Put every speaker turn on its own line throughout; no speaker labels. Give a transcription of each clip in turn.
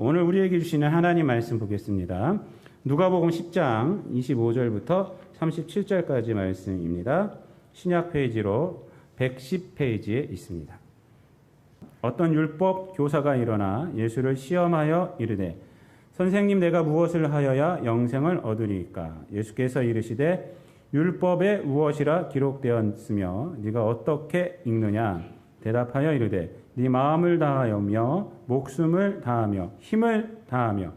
오늘 우리에게 주시는 하나님 말씀 보겠습니다. 누가복음 10장 25절부터 37절까지 말씀입니다. 신약 페이지로 110페이지에 있습니다. 어떤 율법 교사가 일어나 예수를 시험하여 이르되 선생님, 내가 무엇을 하여야 영생을 얻으리이까? 예수께서 이르시되 율법에 무엇이라 기록되었으며 네가 어떻게 읽느냐? 대답하여 이르되 네 마음을 다하여며 목숨을 다하며 힘을 다하며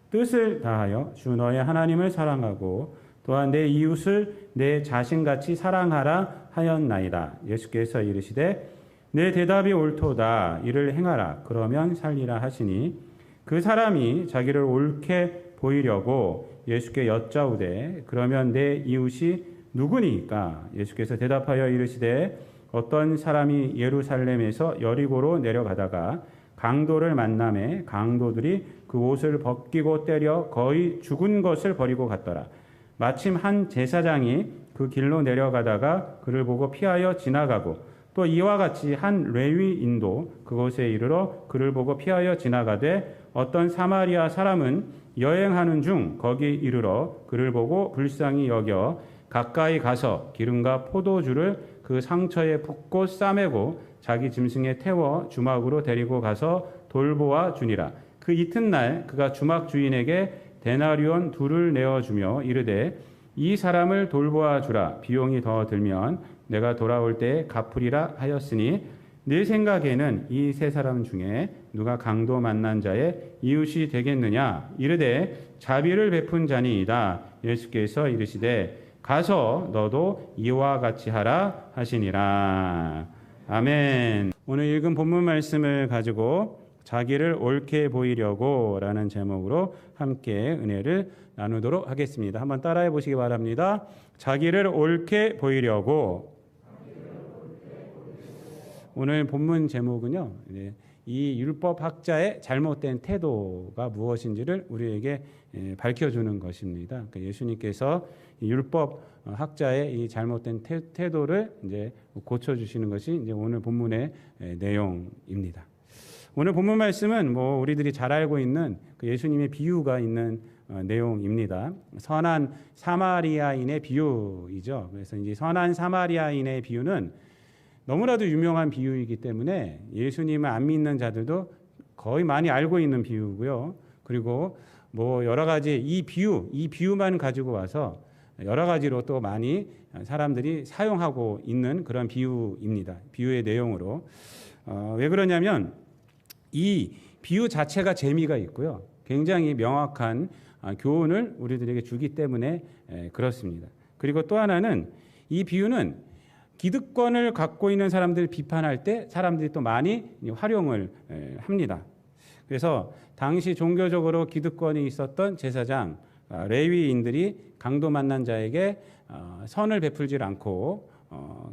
뜻을 다하여 주 너의 하나님을 사랑하고 또한 내 이웃을 내 자신같이 사랑하라 하였나이다. 예수께서 이르시되 내 대답이 옳도다. 이를 행하라. 그러면 살리라 하시니 그 사람이 자기를 옳게 보이려고 예수께 여짜오되 그러면 내 이웃이 누구니까? 예수께서 대답하여 이르시되 어떤 사람이 예루살렘에서 여리고로 내려가다가 강도를 만나매 강도들이 그 옷을 벗기고 때려 거의 죽은 것을 버리고 갔더라. 마침 한 제사장이 그 길로 내려가다가 그를 보고 피하여 지나가고 또 이와 같이 한 레위인도 그곳에 이르러 그를 보고 피하여 지나가되 어떤 사마리아 사람은 여행하는 중 거기 이르러 그를 보고 불쌍히 여겨 가까이 가서 기름과 포도주를 그 상처에 붓고 싸매고 자기 짐승에 태워 주막으로 데리고 가서 돌보아 주니라. 그 이튿날 그가 주막 주인에게 데나리온 둘을 내어주며 이르되 이 사람을 돌보아 주라. 비용이 더 들면 내가 돌아올 때에 갚으리라 하였으니 내 생각에는 이 세 사람 중에 누가 강도 만난 자의 이웃이 되겠느냐? 이르되 자비를 베푼 자니이다. 예수께서 이르시되 가서 너도 이와 같이 하라 하시니라. 아멘. 오늘 읽은 본문 말씀을 가지고 자기를 옳게 보이려고 라는 제목으로 함께 은혜를 나누도록 하겠습니다. 한번 따라해 보시기 바랍니다. 자기를 옳게 보이려고. 오늘 본문 제목은요, 이 율법학자의 잘못된 태도가 무엇인지를 우리에게 밝혀주는 것입니다. 그러니까 예수님께서 율법학자의 이 잘못된 태도를 이제 고쳐주시는 것이 이제 오늘 본문의 내용입니다. 오늘 본문 말씀은 우리들이 잘 알고 있는 그 예수님의 비유가 있는 내용입니다. 선한 사마리아인의 비유이죠. 그래서 이제 선한 사마리아인의 비유는 너무나도 유명한 비유이기 때문에 예수님을 안 믿는 자들도 거의 많이 알고 있는 비유고요. 그리고 여러 가지 이 비유만 가지고 와서 여러 가지로 또 많이 사람들이 사용하고 있는 그런 비유입니다. 비유의 내용으로. 왜 그러냐면 이 비유 자체가 재미가 있고요. 굉장히 명확한 교훈을 우리들에게 주기 때문에 그렇습니다. 그리고 또 하나는 이 비유는 기득권을 갖고 있는 사람들을 비판할 때 사람들이 또 많이 활용을 합니다. 그래서 당시 종교적으로 기득권이 있었던 제사장, 레위인들이 강도 만난 자에게 선을 베풀지 않고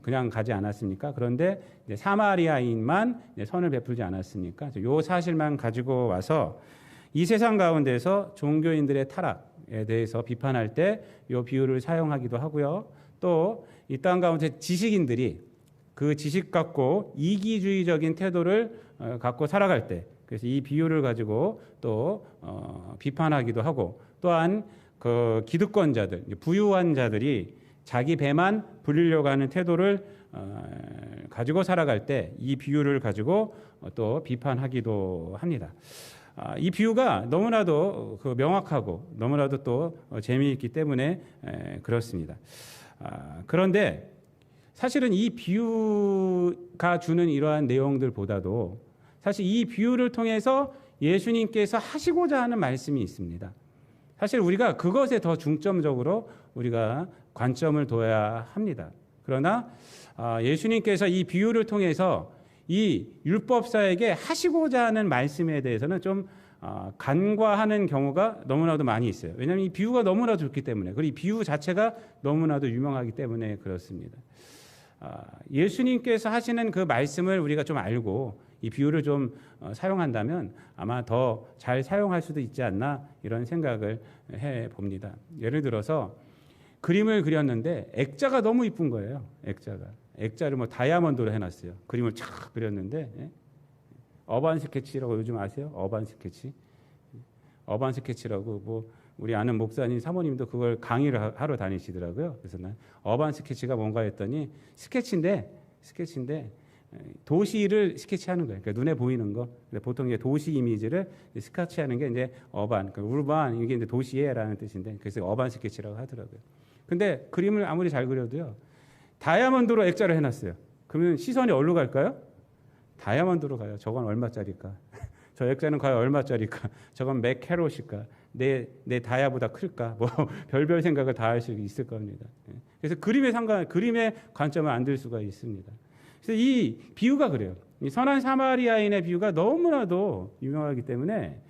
그냥 가지 않았습니까? 그런데 이제 사마리아인만 선을 베풀지 않았습니까? 이 사실만 가지고 와서 이 세상 가운데서 종교인들의 타락에 대해서 비판할 때 이 비유를 사용하기도 하고요. 또 이 땅 가운데 지식인들이 그 지식 갖고 이기주의적인 태도를 갖고 살아갈 때, 그래서 이 비유를 가지고 또 비판하기도 하고, 또한 그 기득권자들, 부유한 자들이 자기 배만 불리려고 하는 태도를 가지고 살아갈 때 이 비유를 가지고 또 비판하기도 합니다. 이 비유가 너무나도 명확하고 너무나도 또 재미있기 때문에 그렇습니다. 그런데 사실은 이 비유가 주는 이러한 내용들보다도 사실 이 비유를 통해서 예수님께서 하시고자 하는 말씀이 있습니다. 사실 우리가 그것에 더 중점적으로 우리가 관점을 둬야 합니다. 그러나 예수님께서 이 비유를 통해서 이 율법사에게 하시고자 하는 말씀에 대해서는 좀 간과하는 경우가 너무나도 많이 있어요. 왜냐하면 이 비유가 너무나도 좋기 때문에, 그리고 이 비유 자체가 너무나도 유명하기 때문에 그렇습니다. 예수님께서 하시는 그 말씀을 우리가 좀 알고 이 비유를 좀 사용한다면 아마 더 잘 사용할 수도 있지 않나, 이런 생각을 해봅니다. 예를 들어서 그림을 그렸는데 액자가 너무 이쁜 거예요. 액자를 다이아몬드로 해놨어요. 그림을 착 그렸는데, 어반 스케치라고 요즘 아세요? 어반 스케치. 어반 스케치라고 뭐 우리 아는 목사님 사모님도 그걸 강의를 하러 다니시더라고요. 그래서 난 어반 스케치가 뭔가 했더니 스케치인데 도시를 스케치하는 거예요. 그러니까 눈에 보이는 거. 보통 이제 도시 이미지를 스케치하는 게 이제 어반, 그러니까 우르반 이게 이제 도시에라는 뜻인데 그래서 어반 스케치라고 하더라고요. 근데 그림을 아무리 잘 그려도요, 다이아몬드로 액자를 해놨어요. 그러면 시선이 어디로 갈까요? 다이아몬드로 가요. 저건 얼마짜리일까? 저 액자는 과연 얼마짜리일까? 저건 몇 캐롯일까? 내 다이아보다 클까? 뭐 별별 생각을 다 할 수 있을 겁니다. 그래서 그림의 관점을 안 들 수가 있습니다. 그래서 이 비유가 그래요. 이 선한 사마리아인의 비유가 너무나도 유명하기 때문에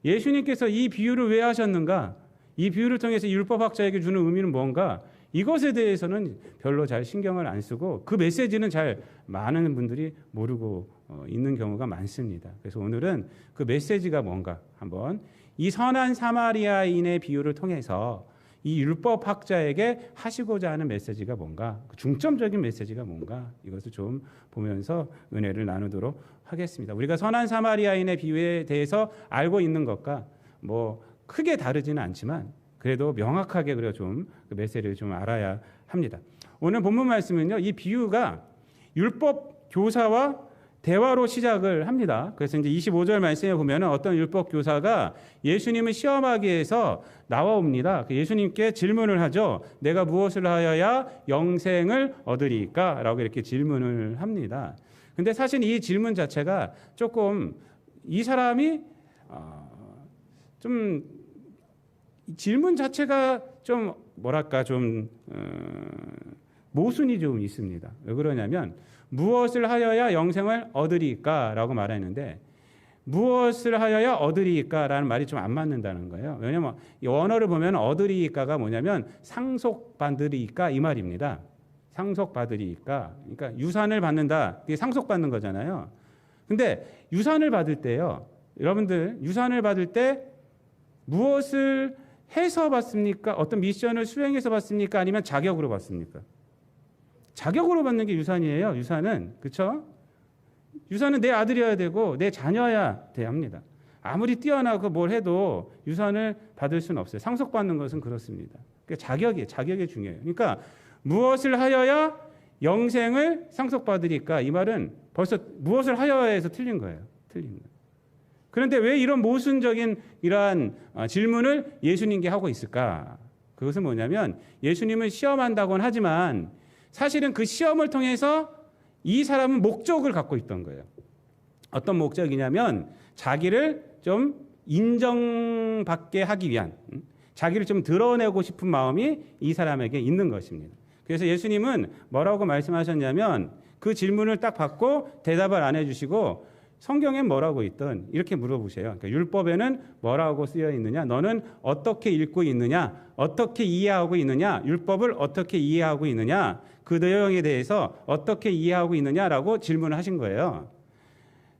예수님께서 이 비유를 왜 하셨는가? 이 비유를 통해서 율법학자에게 주는 의미는 뭔가? 이것에 대해서는 별로 잘 신경을 안 쓰고 그 메시지는 잘 많은 분들이 모르고 있는 경우가 많습니다. 그래서 오늘은 그 메시지가 뭔가 한번 이 선한 사마리아인의 비유를 통해서 이 율법학자에게 하시고자 하는 메시지가 뭔가, 중점적인 메시지가 뭔가, 이것을 좀 보면서 은혜를 나누도록 하겠습니다. 우리가 선한 사마리아인의 비유에 대해서 알고 있는 것과 뭐 크게 다르지는 않지만 그래도 명확하게 그리고 좀 그 메시지를 좀 알아야 합니다. 오늘 본문 말씀은요, 이 비유가 율법 교사와 대화로 시작을 합니다. 그래서 이제 25절 말씀에 보면 어떤 율법 교사가 예수님을 시험하기 위해서 나와옵니다. 예수님께 질문을 하죠. 내가 무엇을 하여야 영생을 얻으리까? 라고 이렇게 질문을 합니다. 근데 사실 이 질문 자체가 조금 이 사람이 좀 질문 자체가 좀 뭐랄까 좀 모순이 좀 있습니다. 왜 그러냐면 무엇을 하여야 영생을 얻으리까? 라고 말했는데 무엇을 하여야 얻으리까? 라는 말이 좀 안 맞는다는 거예요. 왜냐하면 이 원어를 보면 얻으리까가 뭐냐면 상속받으리까 이 말입니다. 상속받으리까. 그러니까 유산을 받는다. 이게 상속받는 거잖아요. 근데 유산을 받을 때요. 여러분들 유산을 받을 때 무엇을 해서 받습니까? 어떤 미션을 수행해서 받습니까? 아니면 자격으로 받습니까? 자격으로 받는 게 유산이에요. 유산은. 그렇죠? 유산은 내 아들이어야 되고 내 자녀여야 돼야 합니다. 아무리 뛰어나고 뭘 해도 유산을 받을 수는 없어요. 상속받는 것은 그렇습니다. 그러니까 자격이 중요해요. 그러니까 무엇을 하여야 영생을 상속받으리까? 이 말은 벌써 무엇을 하여야에서 틀린 거예요. 틀린 거예요. 그런데 왜 이런 모순적인 이러한 질문을 예수님께 하고 있을까? 그것은 뭐냐면 예수님을 시험한다고는 하지만 사실은 그 시험을 통해서 이 사람은 목적을 갖고 있던 거예요. 어떤 목적이냐면 자기를 좀 인정받게 하기 위한, 자기를 좀 드러내고 싶은 마음이 이 사람에게 있는 것입니다. 그래서 예수님은 뭐라고 말씀하셨냐면 그 질문을 딱 받고 대답을 안 해주시고 성경엔 뭐라고 있든 이렇게 물어보세요. 그러니까 율법에는 뭐라고 쓰여 있느냐? 너는 어떻게 읽고 있느냐? 어떻게 이해하고 있느냐? 율법을 어떻게 이해하고 있느냐? 그 내용에 대해서 어떻게 이해하고 있느냐라고 질문을 하신 거예요.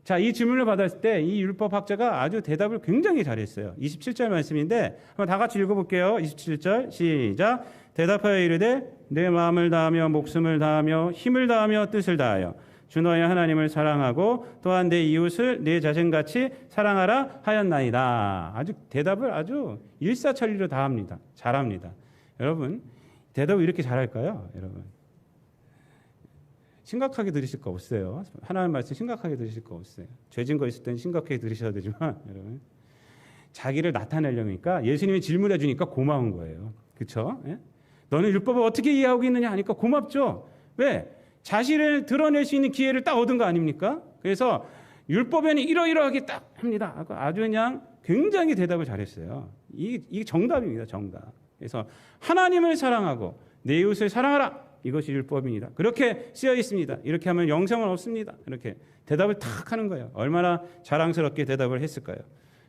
자, 이 질문을 받았을 때 이 율법학자가 아주 대답을 굉장히 잘했어요. 27절 말씀인데 한번 다 같이 읽어볼게요. 27절 시작. 대답하여 이르되 내 마음을 다하며 목숨을 다하며 힘을 다하며 뜻을 다하여 주 너의 하나님을 사랑하고 또한 내 이웃을 내 자신같이 사랑하라 하였나이다. 아주 대답을 아주 일사천리로 다 합니다. 잘합니다. 여러분 대답을 이렇게 잘할까요? 여러분 심각하게 들으실 거 없어요. 하나님 말씀 심각하게 들으실 거 없어요. 죄진 거 있을 때는 심각하게 들으셔야 되지만 여러분 자기를 나타내려니까 예수님이 질문해 주니까 고마운 거예요. 그렇죠? 예? 너는 율법을 어떻게 이해하고 있느냐 하니까 고맙죠. 왜? 자신을 드러낼 수 있는 기회를 딱 얻은 거 아닙니까? 그래서 율법에는 이러이러하게 딱 합니다. 아주 그냥 굉장히 대답을 잘했어요. 이게 정답입니다. 정답. 그래서 하나님을 사랑하고 내 이웃을 사랑하라. 이것이 율법입니다. 그렇게 쓰여 있습니다. 이렇게 하면 영생은 없습니다. 이렇게 대답을 탁 하는 거예요. 얼마나 자랑스럽게 대답을 했을까요?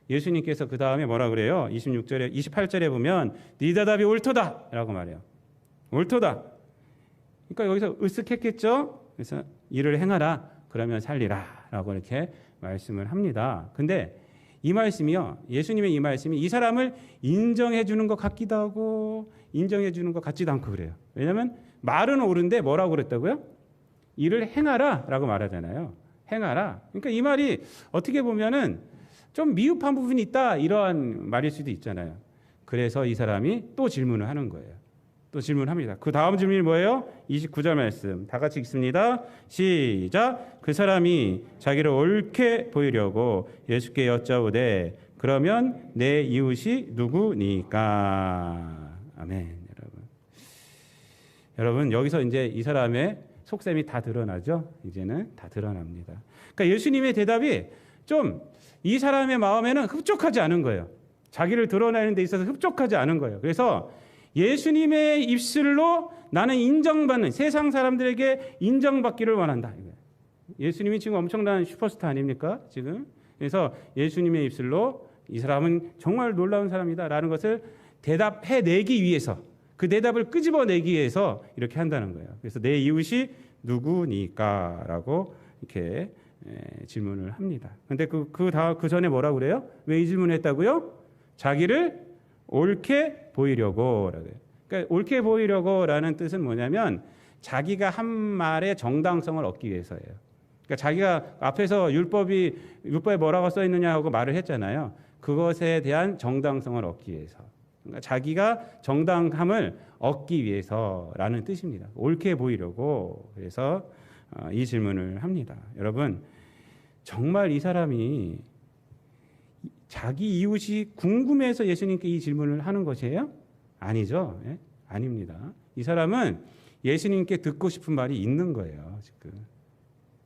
예수님께서 그 다음에 뭐라 그래요? 28절에 보면 네 대답이 옳도다라고 말해요. 옳도다. 그러니까 여기서 으쓱했겠죠. 그래서 일을 행하라. 그러면 살리라라고 이렇게 말씀을 합니다. 근데 이 말씀이요. 예수님의 이 말씀이 이 사람을 인정해 주는 것 같기도 하고 인정해 주는 것 같지도 않고 그래요. 왜냐하면 말은 옳은데 뭐라고 그랬다고요? 일을 행하라라고 말하잖아요. 행하라. 그러니까 이 말이 어떻게 보면은 좀 미흡한 부분이 있다 이러한 말일 수도 있잖아요. 그래서 이 사람이 또 질문을 하는 거예요. 또 질문합니다. 그 다음 질문이 뭐예요? 29절 말씀 다 같이 읽습니다. 시작. 그 사람이 자기를 옳게 보이려고 예수께 여짜오되 그러면 내 이웃이 누구니까. 아멘. 여러분 여기서 이제 이 사람의 속셈이 다 드러나죠. 이제는 다 드러납니다. 그러니까 예수님의 대답이 좀 이 사람의 마음에는 흡족하지 않은 거예요. 자기를 드러내는 데 있어서 흡족하지 않은 거예요. 그래서 예수님의 입술로 나는 인정받는, 세상 사람들에게 인정받기를 원한다. 예수님이 지금 엄청난 슈퍼스타 아닙니까? 지금. 그래서 예수님의 입술로 이 사람은 정말 놀라운 사람이다라는 것을 대답해내기 위해서, 그 대답을 끄집어내기 위해서 이렇게 한다는 거예요. 그래서 내 이웃이 누구니까? 라고 이렇게 질문을 합니다. 근데 그 전에 뭐라고 그래요? 왜 이 질문을 했다고요? 자기를 옳게 보이려고. 그러니까 옳게 보이려고라는 뜻은 뭐냐면 자기가 한 말의 정당성을 얻기 위해서예요. 그러니까 자기가 앞에서 율법에 뭐라고 써 있느냐 하고 말을 했잖아요. 그것에 대한 정당성을 얻기 위해서. 그러니까 자기가 정당함을 얻기 위해서라는 뜻입니다. 옳게 보이려고. 그래서 이 질문을 합니다. 여러분 정말 이 사람이 자기 이웃이 궁금해서 예수님께 이 질문을 하는 것이에요? 아니죠. 예? 아닙니다. 이 사람은 예수님께 듣고 싶은 말이 있는 거예요. 지금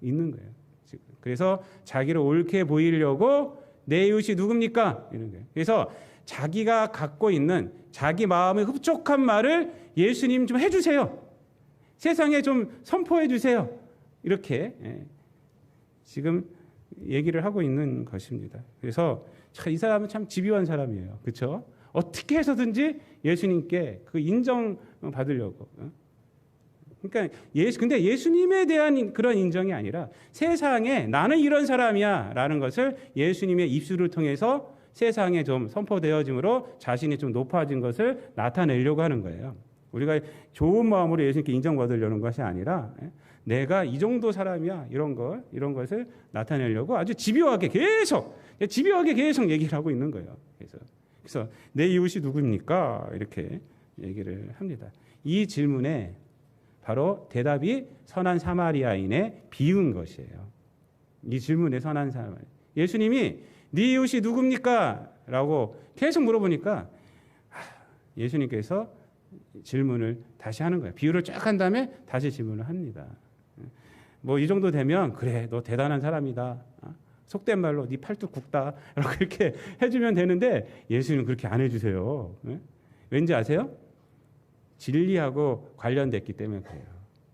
있는 거예요. 지금. 그래서 자기를 옳게 보이려고 내 이웃이 누굽니까? 이런 거예요. 그래서 자기가 갖고 있는 자기 마음의 흡족한 말을 예수님 좀 해주세요. 세상에 좀 선포해 주세요. 이렇게 지금 얘기를 하고 있는 것입니다. 그래서 이 사람은 참 집요한 사람이에요. 그렇죠? 어떻게 해서든지 예수님께 그 인정 받으려고. 그러니까 근데 예수님에 대한 그런 인정이 아니라 세상에 나는 이런 사람이야라는 것을 예수님의 입술을 통해서 세상에 좀 선포되어짐으로 자신이 좀 높아진 것을 나타내려고 하는 거예요. 우리가 좋은 마음으로 예수님께 인정받으려는 것이 아니라 내가 이 정도 사람이야 이런 것을 나타내려고 아주 집요하게 계속 얘기를 하고 있는 거예요. 그래서 내 이웃이 누구입니까? 이렇게 얘기를 합니다. 이 질문에 바로 대답이 선한 사마리아인의 비유인 것이에요. 이 질문에 선한 사마리아. 예수님이 네 이웃이 누굽니까? 라고 계속 물어보니까 예수님께서 질문을 다시 하는 거예요. 비유를 쫙 한 다음에 다시 질문을 합니다. 뭐 이 정도 되면 그래 너 대단한 사람이다. 속된 말로 네 팔뚝 굵다. 이렇게 해주면 되는데 예수님은 그렇게 안 해주세요. 왠지 아세요? 진리하고 관련됐기 때문에 그래요.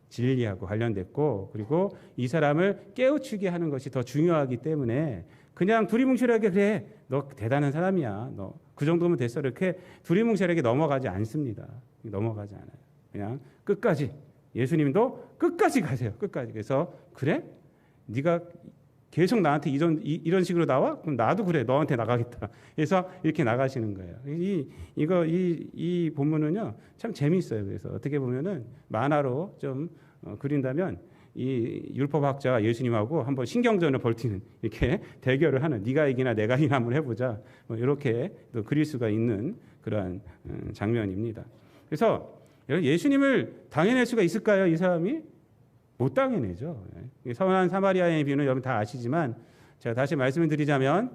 진리하고 관련됐고 그리고 이 사람을 깨우치게 하는 것이 더 중요하기 때문에 그냥 두리뭉실하게 그래 너 대단한 사람이야. 너 그 정도면 됐어. 이렇게 두리뭉실하게 넘어가지 않습니다. 넘어가지 않아요. 그냥 끝까지 예수님도 끝까지 가세요. 끝까지. 그래서 그래? 네가 계속 나한테 이런 식으로 나와? 그럼 나도 그래. 너한테 나가겠다. 그래서 이렇게 나가시는 거예요. 이 본문은요 참 재미있어요. 그래서 어떻게 보면은 만화로 좀 그린다면 이 율법학자가 예수님하고 한번 신경전을 벌이는 이렇게 대결을 하는 네가 이기나 내가 이기나 한번 해보자. 뭐 이렇게 또 그릴 수가 있는 그러한 장면입니다. 그래서 예수님을 당해낼 수가 있을까요? 이 사람이 못 당해내죠. 선한 사마리아의 비유는 여러분 다 아시지만 제가 다시 말씀을 드리자면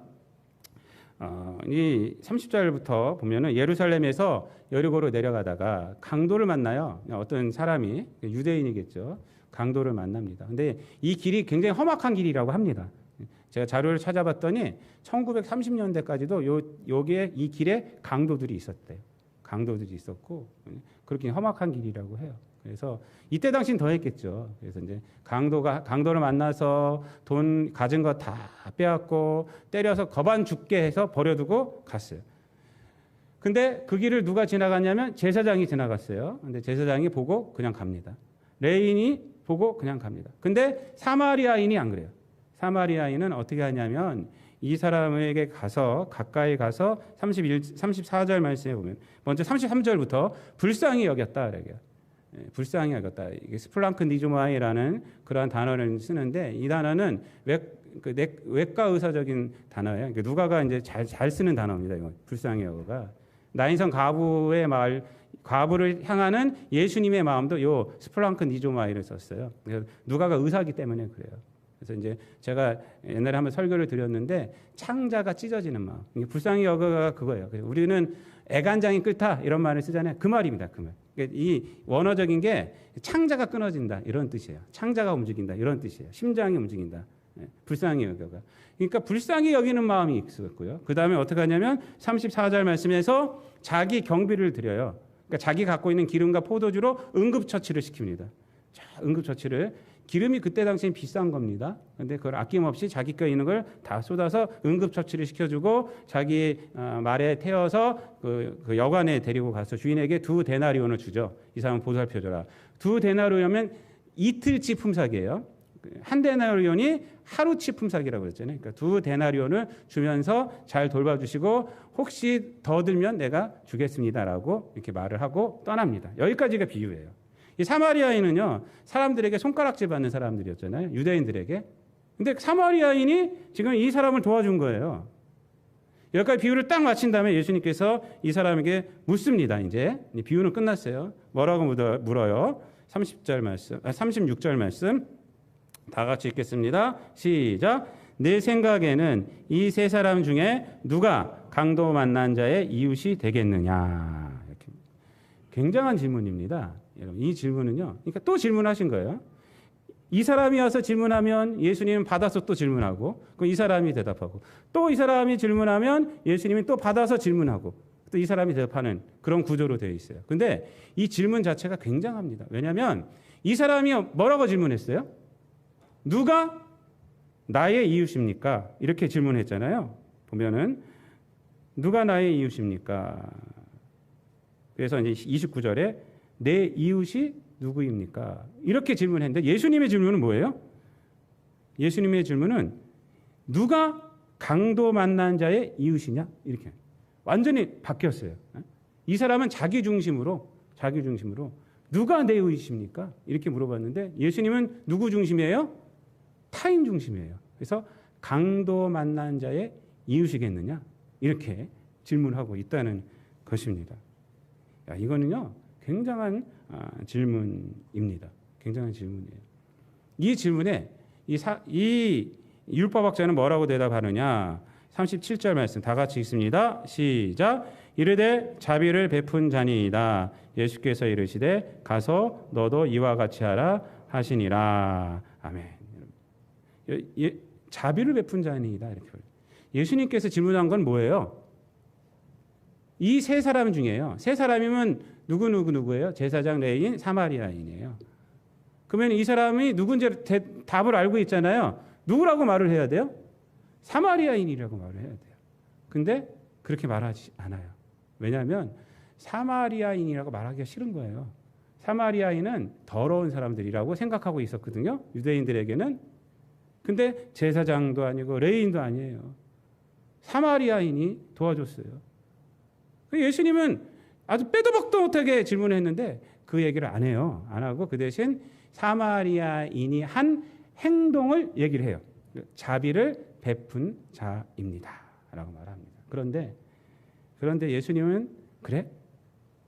이 30절부터 보면은 예루살렘에서 여리고로 내려가다가 강도를 만나요. 어떤 사람이 유대인이겠죠. 강도를 만납니다. 근데 이 길이 굉장히 험악한 길이라고 합니다. 제가 자료를 찾아봤더니 1930년대까지도 여기에 이 길에 강도들이 있었대요. 강도들이 있었고 그렇게 험악한 길이라고 해요. 그래서 이때 당시는 더 했겠죠. 그래서 이제 강도를 만나서 돈 가진 거 다 빼앗고 때려서 거반 죽게 해서 버려두고 갔어요. 근데 그 길을 누가 지나갔냐면 제사장이 지나갔어요. 근데 제사장이 보고 그냥 갑니다. 레인이 보고 그냥 갑니다. 근데 사마리아인이 안 그래요. 사마리아인은 어떻게 하냐면 이 사람에게 가까이 가서 34절 말씀에 보면 먼저 33절부터 불쌍히 여겼다 그래요. 불쌍히 여겼다. 이게 스플랑크 니조마이라는 그러한 단어를 쓰는데 이 단어는 외과 의사적인 단어예요. 그러니까 누가가 이제 잘 쓰는 단어입니다. 이거 불쌍히 여거가 나인성 과부를 향하는 예수님의 마음도 요 스플랑크 니조마이를 썼어요. 그래서 누가가 의사이기 때문에 그래요. 그래서 이제 제가 옛날에 한번 설교를 드렸는데 창자가 찢어지는 마음. 불쌍히 여거가 그거예요. 그래서 우리는 애간장이 끓다 이런 말을 쓰잖아요. 그 말입니다. 그 말. 그러니까 이 원어적인 게 창자가 끊어진다 이런 뜻이에요. 창자가 움직인다 이런 뜻이에요. 심장이 움직인다. 불쌍히 여겨가. 그러니까 불쌍히 여기는 마음이 있었고요. 그 다음에 어떻게 하냐면 34절 말씀에서 자기 경비를 드려요. 그러니까 자기 갖고 있는 기름과 포도주로 응급처치를 시킵니다. 자, 응급처치를 기름이 그때 당시엔 비싼 겁니다. 근데 그걸 아낌없이 자기 거 있는 걸 다 쏟아서 응급처치를 시켜주고 자기 말에 태워서 그 여관에 데리고 가서 주인에게 2데나리온을 주죠. 이 사람 보살펴줘라. 2데나리온이면 이틀치 품삯이에요. 1데나리온이 하루치 품삯이라고 그랬잖아요. 그러니까 2데나리온을 주면서 잘 돌봐주시고 혹시 더 들면 내가 주겠습니다라고 이렇게 말을 하고 떠납니다. 여기까지가 비유예요. 이 사마리아인은요 사람들에게 손가락질 받는 사람들이었잖아요. 유대인들에게. 근데 사마리아인이 지금 이 사람을 도와준 거예요. 여기까지 비유를 딱 마친 다음에 예수님께서 이 사람에게 묻습니다. 이제 비유는 끝났어요. 뭐라고 물어요? 36절 말씀 다 같이 읽겠습니다. 시작. 내 생각에는 이 세 사람 중에 누가 강도 만난 자의 이웃이 되겠느냐. 이렇게. 굉장한 질문입니다. 여러분, 이 질문은요. 그러니까 또 질문하신 거예요. 이 사람이 와서 질문하면 예수님은 받아서 또 질문하고, 그럼 이 사람이 대답하고, 또 이 사람이 질문하면 예수님이 또 받아서 질문하고, 또 이 사람이 대답하는 그런 구조로 되어 있어요. 근데 이 질문 자체가 굉장합니다. 왜냐하면 이 사람이 뭐라고 질문했어요? 누가 나의 이웃입니까? 이렇게 질문했잖아요. 보면은 누가 나의 이웃입니까? 그래서 이제 29절에 내 이웃이 누구입니까? 이렇게 질문했는데 예수님의 질문은 뭐예요? 예수님의 질문은 누가 강도 만난 자의 이웃이냐? 이렇게 완전히 바뀌었어요. 이 사람은 자기 중심으로 누가 내 이웃입니까? 이렇게 물어봤는데 예수님은 누구 중심이에요? 타인 중심이에요. 그래서 강도 만난 자의 이웃이겠느냐? 이렇게 질문하고 있다는 것입니다. 야, 이거는요 굉장한 질문입니다. 굉장한 질문이에요. 이 질문에 이 율법학자는 뭐라고 대답하느냐? 37절 말씀 다 같이 읽습니다. 시작. 이르되 자비를 베푼 자니이다. 예수께서 이르시되 가서 너도 이와 같이 하라 하시니라. 아멘. 자비를 베푼 자니이다. 이렇게. 예수님께서 질문한 건 뭐예요? 이 세 사람 중에요. 세 사람이면 누구예요? 제사장, 레위인, 사마리아인이에요. 그러면 이 사람이 누군지 답을 알고 있잖아요. 누구라고 말을 해야 돼요? 사마리아인이라고 말을 해야 돼요. 근데 그렇게 말하지 않아요. 왜냐하면 사마리아인이라고 말하기가 싫은 거예요. 사마리아인은 더러운 사람들이라고 생각하고 있었거든요. 유대인들에게는. 근데 제사장도 아니고 레위인도 아니에요. 사마리아인이 도와줬어요. 예수님은 아주 빼도 박도 못하게 질문했는데 그 얘기를 안 해요. 안 하고 그 대신 사마리아인이 한 행동을 얘기를 해요. 자비를 베푼 자입니다. 라고 말합니다. 그런데 예수님은 그래?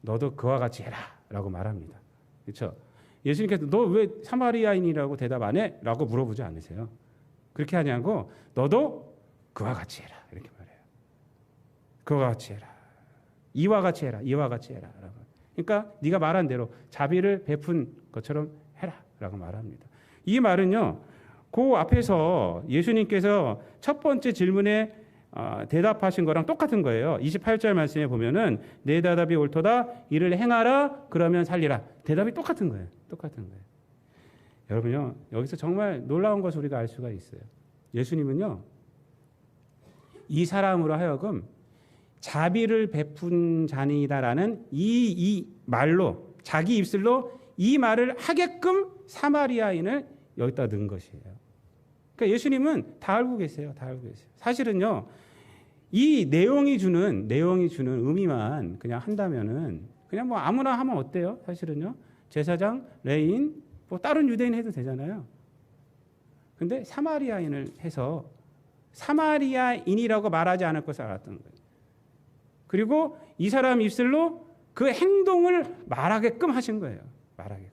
너도 그와 같이 해라. 라고 말합니다. 그렇죠? 예수님께서 너 왜 사마리아인이라고 대답 안 해? 라고 물어보지 않으세요. 그렇게 하냐고 너도 그와 같이 해라. 이렇게 말해요. 그와 같이 해라. 이와 같이 해라. 이와 같이 해라. 라고. 그러니까 네가 말한 대로 자비를 베푼 것처럼 해라. 라고 말합니다. 이 말은요. 그 앞에서 예수님께서 첫 번째 질문에 대답하신 거랑 똑같은 거예요. 28절 말씀에 보면은 내 대답이 옳도다. 이를 행하라. 그러면 살리라. 대답이 똑같은 거예요. 여러분요. 여기서 정말 놀라운 것을 우리가 알 수가 있어요. 예수님은요. 이 사람으로 하여금 자비를 베푼 자니이다라는 이 말로 자기 입술로 이 말을 하게끔 사마리아인을 여기다 넣은 것이에요. 그러니까 예수님은 다 알고 계세요. 사실은요. 이 내용이 주는 의미만 그냥 한다면은 그냥 뭐 아무나 하면 어때요? 사실은요. 제사장, 레위인, 뭐 다른 유대인 해도 되잖아요. 근데 사마리아인을 해서 사마리아인이라고 말하지 않을 것을 알았던 거예요. 그리고 이 사람 입술로 그 행동을 말하게끔 하신 거예요. 말하게끔.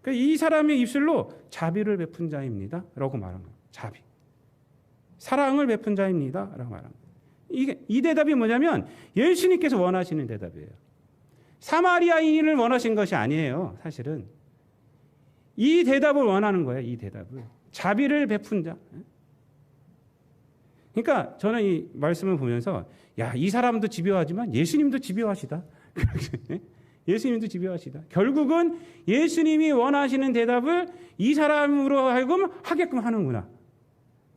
이 사람의 입술로 자비를 베푼 자입니다. 라고 말한 거예요. 자비. 사랑을 베푼 자입니다. 라고 말한 거예요. 이 대답이 뭐냐면 예수님께서 원하시는 대답이에요. 사마리아인을 원하신 것이 아니에요. 사실은. 이 대답을 원하는 거예요. 이 대답을. 자비를 베푼 자. 그러니까 저는 이 말씀을 보면서 야, 이 사람도 집요하지만 예수님도 집요하시다. 예수님도 집요하시다. 결국은 예수님이 원하시는 대답을 이 사람으로 하여금 하게끔 하는구나.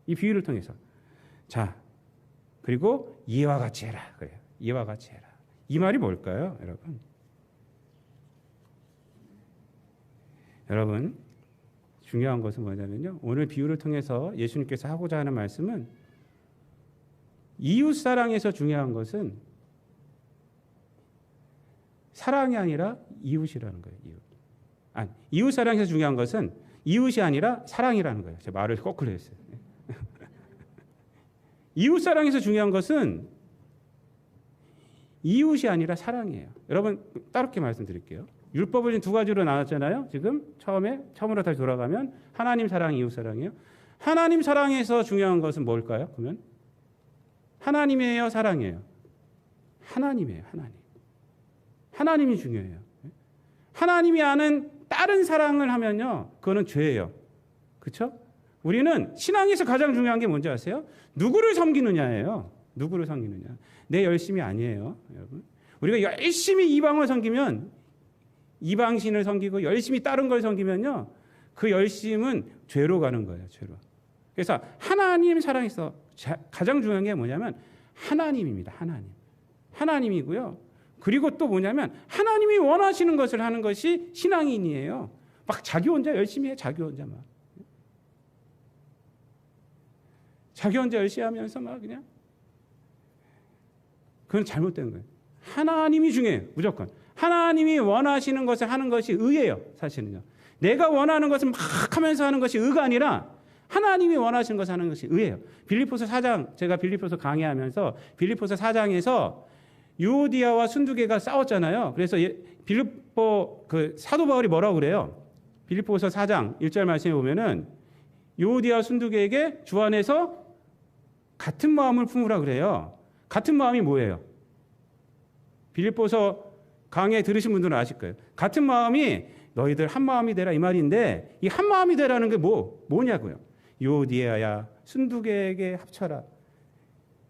이 비유를 통해서. 자, 그리고 이와 같이 해라. 그래요. 이와 같이 해라. 이 말이 뭘까요, 여러분? 여러분, 중요한 것은 뭐냐면요. 오늘 비유를 통해서 예수님께서 하고자 하는 말씀은 이웃 사랑에서 중요한 것은 사랑이 아니라 이웃이라는 거예요. 이웃 사랑에서 중요한 것은 이웃이 아니라 사랑이라는 거예요. 제가 말을 거꾸로 했어요. 이웃 사랑에서 중요한 것은 이웃이 아니라 사랑이에요. 여러분 따롭게 말씀드릴게요. 율법을 지금 두 가지로 나눴잖아요. 지금 처음으로 다시 돌아가면 하나님 사랑, 이웃 사랑이에요. 하나님 사랑에서 중요한 것은 뭘까요? 그러면 하나님이에요, 사랑이에요? 하나님이에요, 하나님. 하나님이 중요해요. 하나님이 아는 다른 사랑을 하면요, 그거는 죄예요. 그렇죠? 우리는 신앙에서 가장 중요한 게 뭔지 아세요? 누구를 섬기느냐예요. 누구를 섬기느냐. 내 열심이 아니에요, 여러분. 우리가 열심히 이방을 섬기면, 이방신을 섬기고 열심히 다른 걸 섬기면요, 그 열심은 죄로 가는 거예요, 죄로. 그래서 하나님 사랑에서 가장 중요한 게 뭐냐면 하나님입니다. 하나님이고요. 그리고 또 뭐냐면 하나님이 원하시는 것을 하는 것이 신앙인이에요. 막 자기 혼자 열심히 해. 자기 혼자 막. 자기 혼자 열심히 하면서 막 그냥. 그건 잘못된 거예요. 하나님이 중요해요. 무조건. 하나님이 원하시는 것을 하는 것이 의예요. 사실은요. 내가 원하는 것을 막 하면서 하는 것이 의가 아니라 하나님이 원하시는 것을 하는 것이 의예요. 빌립보서 4장, 제가 빌립보서 강의하면서 빌립보서 4장에서 유오디아와 순두계가 싸웠잖아요. 그래서 빌립보 사도 바울이 뭐라고 그래요? 빌립보서 4장 1절 말씀에 보면은 유오디아와 순두계에게 주 안에서 같은 마음을 품으라 그래요. 같은 마음이 뭐예요? 빌립보서 강의 들으신 분들은 아실 거예요. 같은 마음이 너희들 한 마음이 되라 이 말인데 이 한 마음이 되라는 게 뭐냐고요? 유오디아야 순두계에게 합쳐라.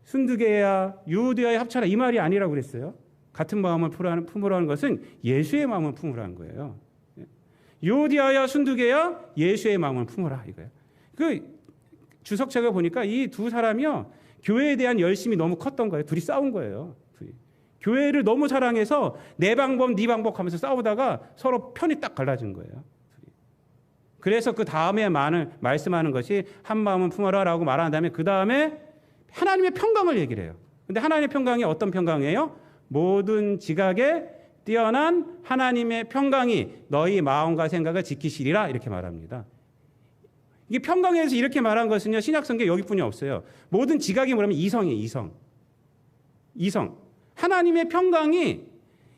순두계야 유오디아에 합쳐라 이 말이 아니라고 그랬어요. 같은 마음을 품으라는 것은 예수의 마음을 품으라는 거예요. 유오디아야 순두계야 예수의 마음을 품으라 이거예요. 그 주석책을 보니까 이 두 사람이요 교회에 대한 열심이 너무 컸던 거예요. 둘이 싸운 거예요. 교회를 너무 사랑해서 내 방법 네 방법 하면서 싸우다가 서로 편이 딱 갈라진 거예요. 그래서 그 다음에 말씀하는 것이 한 마음은 품어라라고 말한 다음에 그 다음에 하나님의 평강을 얘기를 해요. 근데 하나님의 평강이 어떤 평강이에요? 모든 지각에 뛰어난 하나님의 평강이 너희 마음과 생각을 지키시리라 이렇게 말합니다. 이게 평강에서 이렇게 말한 것은요 신약성경 여기뿐이 없어요. 모든 지각이 뭐냐면 이성이에요. 이성. 하나님의 평강이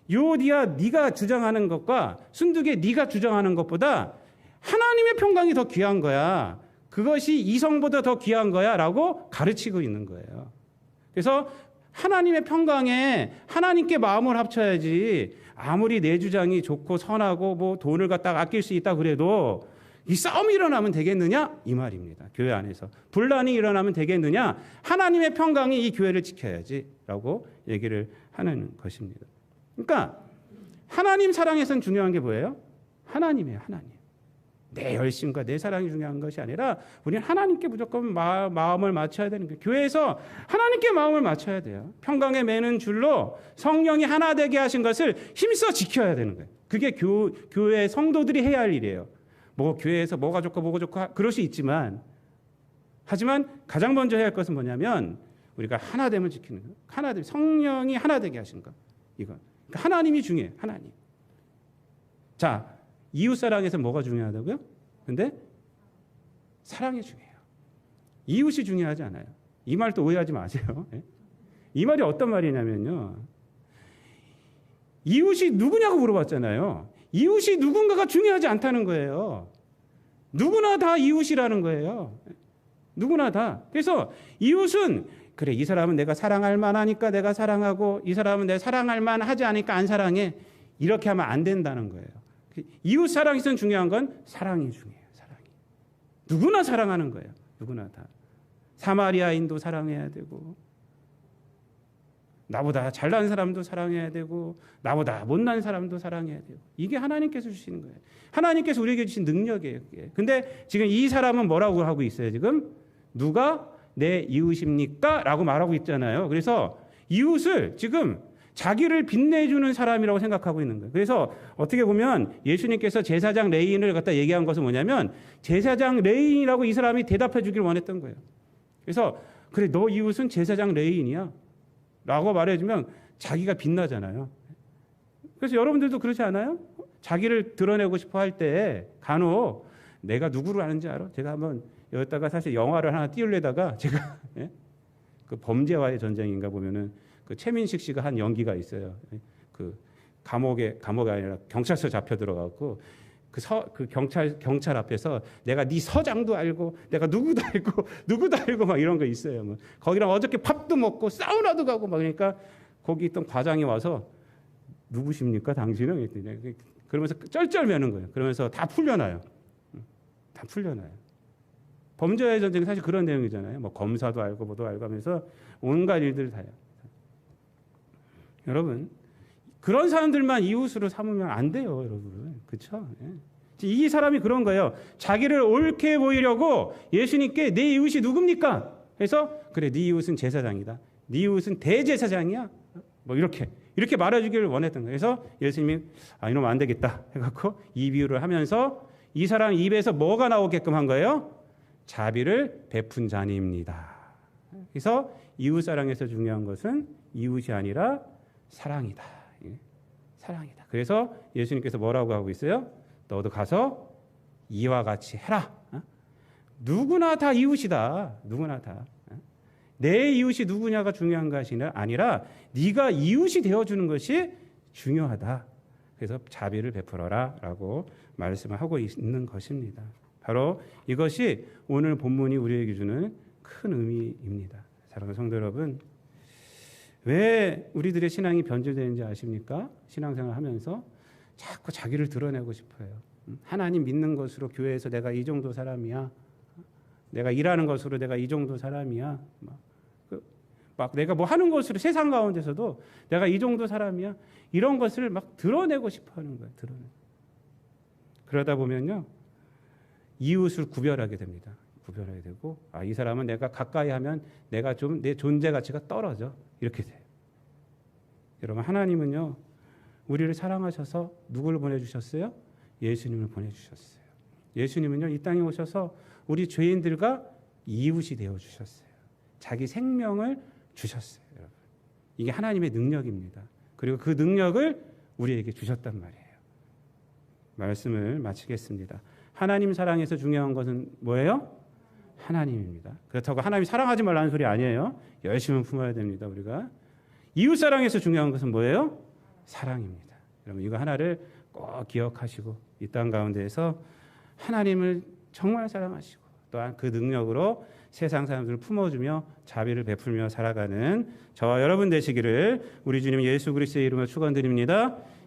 유오디아 네가 주장하는 것과 순두계 네가 주장하는 것보다 하나님의 평강이 더 귀한 거야. 그것이 이성보다 더 귀한 거야 라고 가르치고 있는 거예요. 그래서 하나님의 평강에 하나님께 마음을 합쳐야지 아무리 내 주장이 좋고 선하고 뭐 돈을 갖다가 아낄 수 있다 그래도 이 싸움이 일어나면 되겠느냐? 이 말입니다. 교회 안에서. 분란이 일어나면 되겠느냐? 하나님의 평강이 이 교회를 지켜야지 라고 얘기를 하는 것입니다. 그러니까 하나님 사랑에서는 중요한 게 뭐예요? 하나님이에요. 하나님. 내 열심과 내 사랑이 중요한 것이 아니라 우리는 하나님께 무조건 마음을 맞춰야 되는 거예요. 교회에서 하나님께 마음을 맞춰야 돼요. 평강에 매는 줄로 성령이 하나 되게 하신 것을 힘써 지켜야 되는 거예요. 그게 교회 성도들이 해야 할 일이에요. 뭐 교회에서 뭐가 좋고 그럴 수 있지만 하지만 가장 먼저 해야 할 것은 뭐냐면 우리가 하나됨을 지키는 거예요. 하나됨, 성령이 하나 되게 하신 것. 이거. 그러니까 하나님이 중요해요. 하나님. 자, 이웃 사랑에서 뭐가 중요하다고요? 근데 사랑이 중요해요. 이웃이 중요하지 않아요. 이 말 또 오해하지 마세요. 이 말이 어떤 말이냐면요. 이웃이 누구냐고 물어봤잖아요. 이웃이 누군가가 중요하지 않다는 거예요. 누구나 다 이웃이라는 거예요. 누구나 다. 그래서 이웃은 그래, 이 사람은 내가 사랑할 만하니까 내가 사랑하고, 이 사람은 내가 사랑할 만하지 않으니까 안 사랑해. 이렇게 하면 안 된다는 거예요. 이웃 사랑에서는 중요한 건 사랑이 중요해요. 사랑이. 누구나 사랑하는 거예요. 누구나 다. 사마리아인도 사랑해야 되고, 나보다 잘난 사람도 사랑해야 되고, 나보다 못난 사람도 사랑해야 되고. 이게 하나님께서 주시는 거예요. 하나님께서 우리에게 주신 능력이에요. 근데 지금 이 사람은 뭐라고 하고 있어요? 지금 누가 내 이웃입니까? 라고 말하고 있잖아요. 그래서 이웃을 지금 자기를 빛내주는 사람이라고 생각하고 있는 거예요. 그래서 어떻게 보면 예수님께서 제사장 레인을 갖다 얘기한 것은 뭐냐면, 제사장 레인이라고 이 사람이 대답해 주길 원했던 거예요. 그래서 그래, 너 이웃은 제사장 레인이야 라고 말해주면 자기가 빛나잖아요. 그래서 여러분들도 그렇지 않아요? 자기를 드러내고 싶어 할 때 간혹 내가 누구를 아는지 알아? 제가 한번 여기다가 사실 영화를 하나 띄우려다가 제가 그 범죄와의 전쟁인가 보면은 그 최민식 씨가 한 연기가 있어요. 그 감옥이 아니라 경찰서 잡혀 들어가고 그 경찰 앞에서 내가 네 서장도 알고 내가 누구도 알고 막 이런 거 있어요. 뭐 거기랑 어저께 밥도 먹고 사우나도 가고 막. 그러니까 거기 있던 과장이 와서 누구십니까 당신은? 그러면서 쩔쩔매는 거예요. 그러면서 다 풀려나요. 다 풀려나요. 범죄와의 전쟁이 사실 그런 내용이잖아요. 뭐 검사도 알고 뭐도 알고 하면서 온갖 일들을 다요. 여러분, 그런 사람들만 이웃으로 삼으면 안 돼요, 여러분. 그렇죠? 이 사람이 그런 거예요. 자기를 옳게 보이려고 예수님께 내 이웃이 누굽니까? 그래서 그래, 네 이웃은 제사장이다. 네 이웃은 대제사장이야. 뭐 이렇게 말해주기를 원했던 거예요. 그래서 예수님이 이놈 안 되겠다 해갖고 이 비유를 하면서 이 사람 입에서 뭐가 나오게끔 한 거예요? 자비를 베푼 자니입니다. 그래서 이웃 사랑에서 중요한 것은 이웃이 아니라 사랑이다. 사랑이다. 그래서 예수님께서 뭐라고 하고 있어요? 너도 가서 이와 같이 해라. 누구나 다 이웃이다. 누구나 다. 내 이웃이 누구냐가 중요한 것이 아니라 네가 이웃이 되어주는 것이 중요하다. 그래서 자비를 베풀어라 라고 말씀을 하고 있는 것입니다. 바로 이것이 오늘 본문이 우리에게 주는 큰 의미입니다. 사랑하는 성도 여러분, 왜 우리들의 신앙이 변질되는지 아십니까? 신앙생활 하면서 자꾸 자기를 드러내고 싶어요. 하나님 믿는 것으로 교회에서 내가 이 정도 사람이야. 내가 일하는 것으로 내가 이 정도 사람이야. 막 내가 뭐 하는 것으로 세상 가운데서도 내가 이 정도 사람이야. 이런 것을 막 드러내고 싶어 하는 거예요. 그러다 보면요, 이웃을 구별하게 됩니다. 구별하게 되고, 이 사람은 내가 가까이 하면 내가 좀 내 존재 가치가 떨어져. 이렇게 돼요. 여러분, 하나님은요, 우리를 사랑하셔서 누구를 보내주셨어요? 예수님을 보내주셨어요. 예수님은요, 이 땅에 오셔서 우리 죄인들과 이웃이 되어주셨어요. 자기 생명을 주셨어요. 여러분, 이게 하나님의 능력입니다. 그리고 그 능력을 우리에게 주셨단 말이에요. 말씀을 마치겠습니다. 하나님 사랑에서 중요한 것은 뭐예요? 하나님입니다. 그렇다고 하나님 사랑하지 말라는 소리 아니에요. 열심히 품어야 됩니다. 우리가 이웃 사랑에서 중요한 것은 뭐예요? 사랑입니다. 여러분, 이거 하나를 꼭 기억하시고 이 땅 가운데에서 하나님을 정말 사랑하시고 또한 그 능력으로 세상 사람들을 품어주며 자비를 베풀며 살아가는 저와 여러분 되시기를 우리 주님 예수 그리스도의 이름으로 축원드립니다.